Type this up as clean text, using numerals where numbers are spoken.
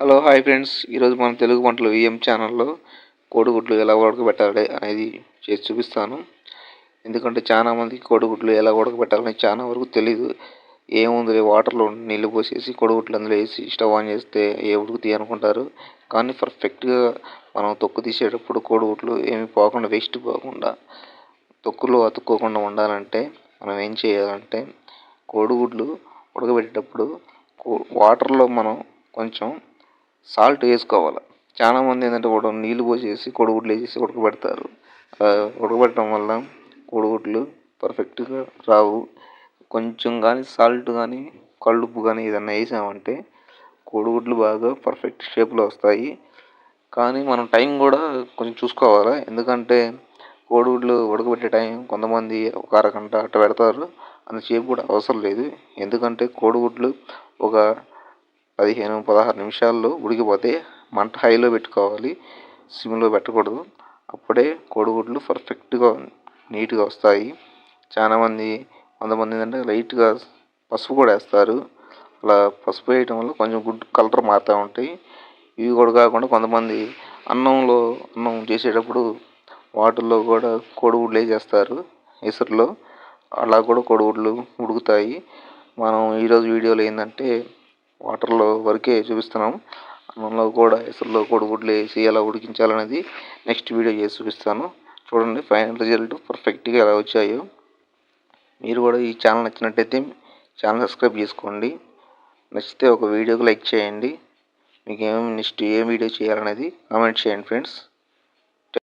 Hello hi friends, ఈరోజు మన తెలుగు వంటలు విఎం ఛానల్లో కోడిగుడ్లు ఎలా ఉడకబెట్టాలి అనేది చేసి చూపిస్తాను. ఎందుకంటే చాలామందికి కోడిగుడ్లు ఎలా ఉడకబెట్టాలని చాలా వరకు తెలీదు. ఏముంది, వాటర్లో నీళ్ళు పోసేసి కోడిగుడ్లు అందులో వేసి స్టవ్ ఆన్ చేస్తే ఉడుకుతాయి అనుకుంటారు. కానీ పర్ఫెక్ట్గా మనం తొక్కు తీసేటప్పుడు కోడిగుడ్లు ఏమి పోకుండా, వేస్ట్ పోకుండా, తొక్కులో అతుక్కోకుండా ఉండాలంటే మనం ఏం చేయాలంటే, కోడిగుడ్లు ఉడకబెట్టేటప్పుడు వాటర్లో మనం కొంచెం సాల్ట్ వేసుకోవాలి. చాలామంది ఏంటంటే నీళ్ళు పోసేసి కోడిగుడ్లు వేసేసి ఉడకబెడతారు. ఉడకబెట్టడం వల్ల కోడిగుడ్లు పర్ఫెక్ట్గా రావు. కొంచెం కానీ సాల్ట్ కానీ కల్లుప్పు కానీ ఏదన్నా వేసామంటే కోడిగుడ్లు బాగా పర్ఫెక్ట్ షేప్లో వస్తాయి. కానీ మనం టైం కూడా కొంచెం చూసుకోవాలి. ఎందుకంటే కోడిగుడ్లు ఉడకబెట్టే టైం కొంతమంది ఒక అరగంట అట్లా పెడతారు. అంతసేపు కూడా అవసరం లేదు. ఎందుకంటే కోడిగుడ్లు ఒక 15-16 నిమిషాల్లో ఉడికిపోతే మంట హైలో పెట్టుకోవాలి, సిమ్లో పెట్టకూడదు. అప్పుడే కోడిగుడ్లు పర్ఫెక్ట్గా నీట్గా వస్తాయి. కొంతమంది ఏంటంటే లైట్గా పసుపు కూడా వేస్తారు. అలా పసుపు వేయటం వల్ల కొంచెం గుడ్డు కలర్ మారుతూ ఉంటాయి. ఇవి కూడా కాకుండా కొంతమంది అన్నం చేసేటప్పుడు వాటర్లో కూడా కోడిగుడ్లు వేసేస్తారు, ఎసురులో. అలా కూడా కోడిగుడ్లు ఉడుకుతాయి. మనం ఈరోజు వీడియోలో ఏంటంటే వాటర్లో వరకే చూపిస్తున్నాం. అన్నంలో కూడా ఎసురులో కోడిగుడ్లు వేసి ఎలా ఉడికించాలనేది నెక్స్ట్ వీడియో చేసి చూపిస్తాను. చూడండి ఫైనల్ రిజల్ట్ పర్ఫెక్ట్గా ఎలా వచ్చాయో. మీరు కూడా ఈ ఛానల్ నచ్చినట్టయితే ఛానల్ సబ్స్క్రైబ్ చేసుకోండి. నచ్చితే ఒక వీడియోకి లైక్ చేయండి. మీకు నెక్స్ట్ ఏ వీడియో చేయాలనేది కామెంట్ చేయండి ఫ్రెండ్స్.